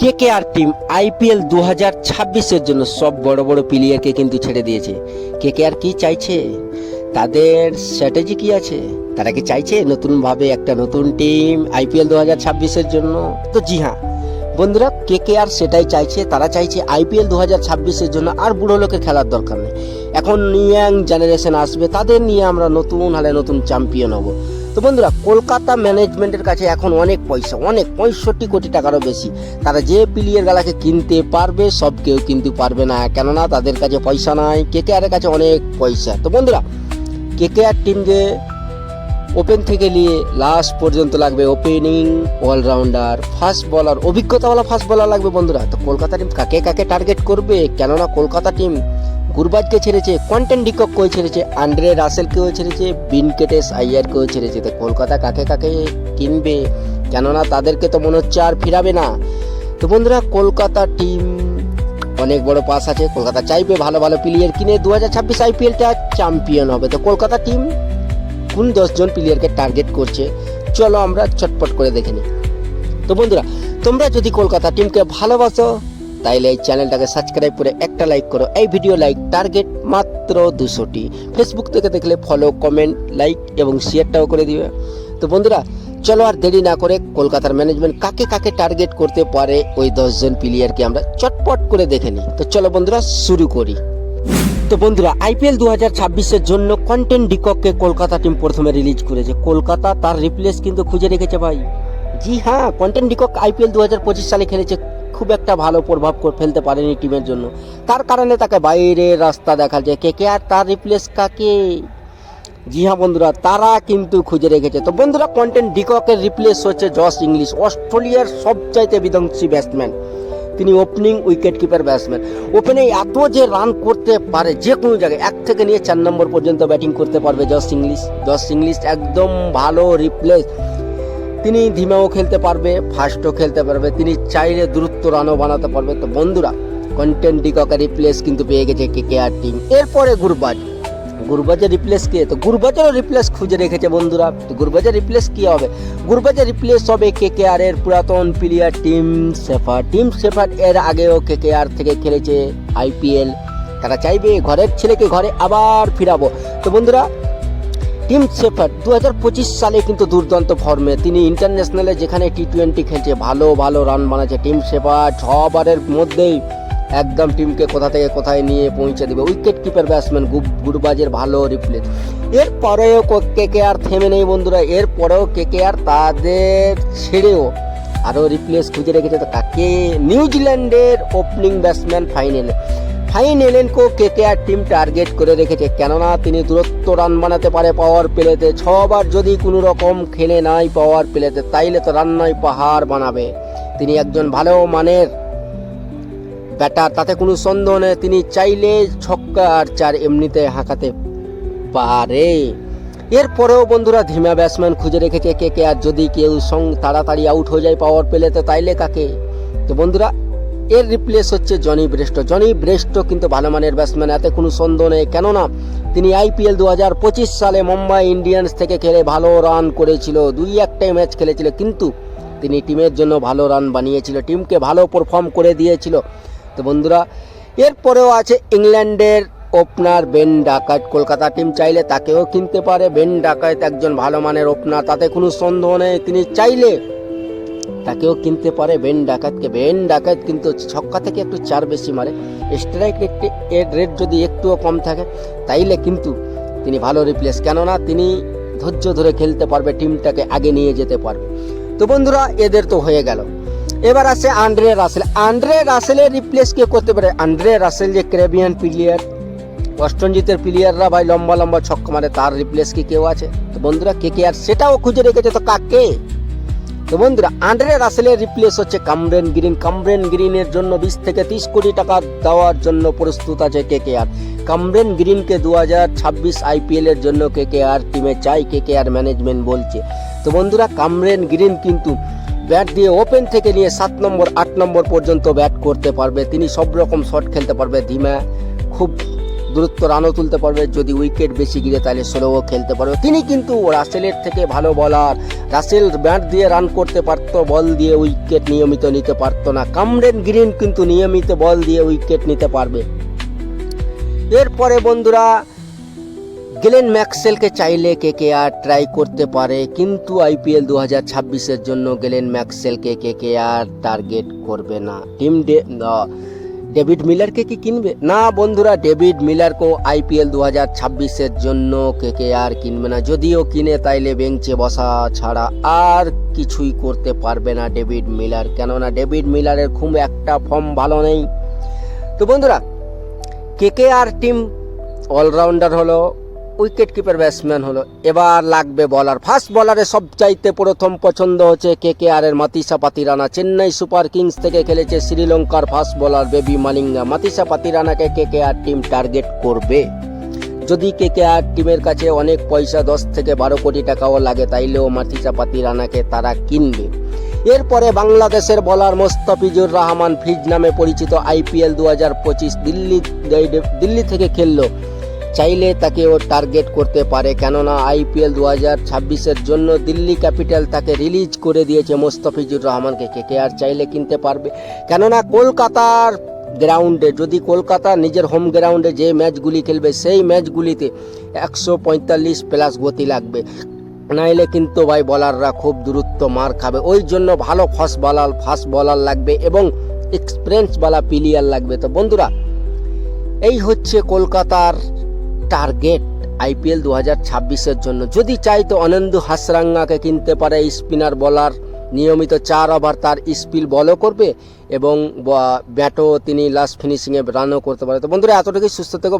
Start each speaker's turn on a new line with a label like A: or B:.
A: KKR team IPL 2026-এর জন্য সব বড় বড় প্লেয়ারকে কিন্তু ছেড়ে দিয়েছে। কেকেআর কি চাইছে, তাদের স্ট্র্যাটেজি কি আছে, তারা কি চাইছে নতুনভাবে একটা নতুন টিম আইপিএল 2026-এর জন্য? তো জি হ্যাঁ বন্ধুরা, কেকেআর সেটাই চাইছে। তারা চাইছে আইপিএল 2026-এর জন্য আর বুড়ো লোকের খেলার দরকার নেই। এখন ইয়াং জেনারেশন আসবে, তাদের নিয়ে আমরা নতুন হালে নতুন চ্যাম্পিয়ন হব। তো বন্ধুরা, কলকাতা ম্যানেজমেন্টের কাছে এখন অনেক পয়সা, অনেক 65 কোটি টাকারও বেশি। তারা যে প্লেয়ার গালাকে কিনতে পারবে সব কেউ কিন্তু পারবে না, কেননা তাদের কাছে পয়সা নাই। কেকেআর এর কাছে অনেক পয়সা। তো বন্ধুরা, কেকেআর টিম যে ওপেন থেকে নিয়ে লাস্ট পর্যন্ত লাগবে opening allrounder, fast bowler, অভিজ্ঞতাওয়ালা fast bowler লাগবে বন্ধুরা। তো কলকাতা টিম কাকে কাকে টার্গেট করবে? কেননা কলকাতা টিম গুরবাজকে ছেড়েছে, কোয়েন্টন ডিকককেও ছেড়েছে, আন্দ্রে রাসেলকেও ছেড়েছে, ভিনকেটেশ আইয়ারকেও ছেড়েছে। তো কলকাতা কাকে কাকে কিনবে? কেননা তাদেরকে তো মনে হচ্ছে আর ফিরাবে না। তো বন্ধুরা, কলকাতা টিম অনেক বড় পাস আছে। কলকাতা চাইবে ভালো ভালো প্লেয়ার কিনে 2026 আইপিএলটা চ্যাম্পিয়ন হবে। তো কলকাতা টিম কোন 10 জন প্লেয়ারকে টার্গেট করছে চলো আমরা চটপট করে দেখে নিই। তো বন্ধুরা, তোমরা যদি কলকাতা টিমকে ভালোবাসো তাইলে এই চ্যানেলটাকে সাবস্ক্রাইব করে একটা লাইক করো। এই ভিডিও লাইক টার্গেট মাত্র 200টি। ফেসবুক থেকে দেখলে ফলো, কমেন্ট, লাইক এবং শেয়ারটাও করে দিবে। তো বন্ধুরা, চলো আর দেরি না করে কলকাতার ম্যানেজমেন্ট কাকে কাকে টার্গেট করতে পারে ওই 10 জন প্লেয়ারকে আমরা চটপট করে দেখে নিই। তো চলো বন্ধুরা শুরু করি। তো বন্ধুরা, আইপিএল 2026-এর জন্য কোয়েন্টন ডিকককে কলকাতা টিম প্রথমে রিলিজ করেছে। কলকাতা তার রিপ্লেস কিন্তু খুঁজে রেখেছে ভাই। জি হ্যাঁ, কোয়েন্টন ডিকক আইপিএল 2025 সালে খেলেছে, খুব একটা ভালো প্রভাব ফেলতে পারেনি টিমের জন্য। তার কারণে তাকে বাইরে রাস্তা দেখা যায়। কেকেআর তার রিপ্লেস কাকে? জি হ্যাঁ বন্ধুরা, তারা কিন্তু খুঁজে রেখেছে। তো বন্ধুরা, কোয়েন্টন ডিককের রিপ্লেস হচ্ছে জশ ইংলিশ, অস্ট্রেলিয়ার সবচাইতে বিধ্বংসী ব্যাটসম্যান। তিনি ওপেনিং উইকেট কিপার ব্যাটসম্যান। ওপেনে এত যে রান করতে পারে, যে কোনো জায়গায় 1 থেকে নিয়ে 4 নম্বর পর্যন্ত ব্যাটিং করতে পারবে জশ ইংলিশ। জশ ইংলিশ একদম ভালো রিপ্লেস। তিনি ধীমাও খেলতে পারবে, ফাস্টও খেলতে পারবে, তিনি চাইলে দ্রুত রানও বানাতে পারবে। তো বন্ধুরা, কোয়েন্টন ডিককের রিপ্লেস কিন্তু পেয়ে গেছে কেকেআর টিম। এরপরে গুরবাজের রিপ্লেস কে? তো গুরবাজেরও রিপ্লেস খুঁজে রেখেছে বন্ধুরা। তো গুরবাজের রিপ্লেস কি হবে? গুরবাজের রিপ্লেস হবে কেকেআর এর পুরাতন player team shepherd. Team shepherd এর আগেও কেকেআর থেকে খেলেছে আইপিএল। তারা চাইবে ঘরের ছেলেকে ঘরে আবার ফিরাবো। তো বন্ধুরা, টিম শেফার্ড 2025 সালে কিন্তু দুর্দান্ত ফর্মে। তিনি ইন্টারন্যাশনালে যেখানে টি20 খেলছে ভালো ভালো রান বানাচ্ছে। টিম শেফার্ড 6 ওভারের মধ্যেই একদম টিমকে কোথা থেকে কোথায় নিয়ে পৌঁছে দেবে। উইকেট কিপার ব্যাটসম্যান গুরবাজের ভালো রিপ্লেস। এরপরেও কেকেআর থেমে নেই বন্ধুরা। এরপরেও কেকেআর তাদের ছেড়েও আরও রিপ্লেস খুঁজে রেখেছে। তো কাকে? নিউজিল্যান্ডের ওপেনিং ব্যাটসম্যান ফাইন এলেনকেও কেকেআর টিম টার্গেট করে রেখেছে, কেননা তিনি দূরত্ব রান বানাতে পারে পাওয়ার প্লেতে। 6 ওভার যদি কোনো রকম খেলে নাই পাওয়ার প্লেতে, তাইলে তো রান নয় পাহাড় বানাবে। তিনি একজন ভালো মানের ব্যাটার, তাতে কোনো সন্দেহ নেই। তিনি চাইলে ছক্কা আর 4 এমনিতে হাঁকাতে পারে। এরপরেও বন্ধুরা, ধীমা ব্যাটসম্যান খুঁজে রেখেছে কেকেআর। যদি কেউ তাড়াতাড়ি আউট হয়ে যায় পাওয়ার প্লেতে, তাইলে কাকে? তো বন্ধুরা, এর রিপ্লেস হচ্ছে জনি ব্রেস্টো কিন্তু ভালো মানের ব্যাটসম্যান, এতে কোনো সন্দেহ নেই। কেননা তিনি আইপিএল 2025 সালে মুম্বাই ইন্ডিয়ান্স থেকে খেলে ভালো রান করেছিল। 2-1 ম্যাচ খেলেছিল, কিন্তু তিনি টিমের জন্য ভালো রান বানিয়েছিল, টিমকে ভালো পারফর্ম করে দিয়েছিল। তো বন্ধুরা, এরপরেও আছে ইংল্যান্ডের opener Ben dacoit. Kolkata team চাইলে তাকেও কিনতে পারে। বেন ডাকাইট একজন ভালো মানের ওপেনার, তাতে কোনো সন্দেহ নেই। তিনি চাইলে তাকেও কিনতে পারে বেন ডাকাইট কিন্তু ছক্কা থেকে একটু 4 বেশি মারে। স্ট্রাইক রেট যদি একটুও কম থাকে, তাইলে কিন্তু তিনি ভালো রিপ্লেস, কেননা তিনি ধৈর্য ধরে খেলতে পারবে, টিমটাকে আগে নিয়ে যেতে পারবে। তো বন্ধুরা, এদের তো হয়ে গেল। এবার আছে আন্দ্রে রাসেলের রিপ্লেস কে করতে পারে? আন্দ্রে রাসেল যে ক্যারিবিয়ান প্লেয়ার, ওয়েস্ট ইন্ডিজের প্লেয়াররা ভাই লম্বা লম্বা ছক্কা মারে, তার রিপ্লেস কি কেউ আছে? তো বন্ধুরা, কেকেআর সেটাও খুঁজে রেখেছে। তো কাকে? তো বন্ধুরা, আন্দ্রে রাসেলের রিপ্লেস হচ্ছে কামরেন গ্রিনের জন্য 20 থেকে 30 কোটি টাকা দেওয়ার জন্য প্রস্তুত আছে কেকেআর। কামরেন গ্রিনকে 2026 আইপিএল এর জন্য কেকেআর টিমে চাই, কেকেআর ম্যানেজমেন্ট বলছে। তো বন্ধুরা, কামরেন গ্রিন কিন্তু ব্যাট দিয়ে ওপেন থেকে নিয়ে 7 নম্বর 8 নম্বর পর্যন্ত ব্যাট করতে পারবে। তিনি সব রকম শট খেলতে পারবে। ধীমা, খুব দূরত্ব রানও তুলতে পারবে, যদি উইকেট বেশি গিরে তাহলে স্লোও খেলতে পারবে। তিনি কিন্তু রাসেলের থেকে ভালো বলার। রাসেল ব্যাট দিয়ে রান করতে পারতো, বল দিয়ে উইকেট নিয়মিত নিতে পারতো না। ক্যামেরন গ্রিন কিন্তু নিয়মিত বল দিয়ে উইকেট নিতে পারবে। এরপরে বন্ধুরা গ্লেন ম্যাক্সওয়েলকে চাইলে কেকেআর ট্রাই করতে পারে, কিন্তু আইপিএল 2026-এর জন্য গ্লেন ম্যাক্সওয়েলকে কেকেআর টার্গেট করবে না। ডেভিড মিলারকে কি কিনবে? না বন্ধুরা, ডেভিড মিলারকেও আইপিএল 2026-এর জন্য কেকেআর কিনবে না। যদিও কিনে তাইলে বেঞ্চে বসা ছাড়া আর কিছুই করতে পারবে না ডেভিড মিলার, কেননা ডেভিড মিলারের খুব একটা ফর্ম ভালো নেই। তো বন্ধুরা, কেকেআর টিম অলরাউন্ডার হলো, উইকেট কিপার ব্যাটসম্যান হলো, এবার লাগবে বলার। ফাস্ট বলারে সবচাইতে প্রথম পছন্দ হচ্ছে কেকেআরের মাতিসা পাতিরানা। চেন্নাই সুপার কিংস থেকে খেলেছে শ্রীলঙ্কার fast bowler baby Malinga. Matheesha পাতিরানাকে কেকেআর টিম টার্গেট করবে। যদি কেকেআর টিমের কাছে অনেক পয়সা, 10 থেকে 12 কোটি টাকাও লাগে, তাইলেও মাতিসা পাতিরানাকে তারা কিনবে। এরপরে বাংলাদেশের বলার মোস্তাফিজুর রহমান, ফিজ নামে পরিচিত, আইপিএল 2025 দিল্লি থেকে খেললো। চাইলে তাকেও টার্গেট করতে পারে, কেননা আইপিএল 2026-এর জন্য দিল্লি ক্যাপিটাল তাকে রিলিজ করে দিয়েছে মোস্তাফিজুর রহমানকে। কেকেআর চাইলে কিনতে পারবে, কেননা কলকাতার গ্রাউন্ডে, যদি কলকাতা নিজের হোম গ্রাউন্ডে যে ম্যাচগুলি খেলবে সেই ম্যাচগুলিতে 145 প্লাস গতি লাগবে, নাইলে কিন্তু ভাই বলাররা খুব দূরত্ব মার খাবে। ওই জন্য ভালো ফাস্ট বলার লাগবে এবং এক্সপিরিয়েন্সওয়ালা প্লেয়ার লাগবে। তো বন্ধুরা, এই হচ্ছে কলকাতার টার্গেট আইপিএল 2026-এর জন্য। যদি চাই তো আনন্দ হাসরাঙ্গাকে কিনতে পারে, স্পিনার বলার, নিয়মিত 4 ওভার তার স্পিল বলও করবে এবং ব্যাটও তিনি লাস্ট ফিনিশিংয়ে রানও করতে পারে। তো বন্ধুরা, এতটুকুই, সুস্থ থেকো।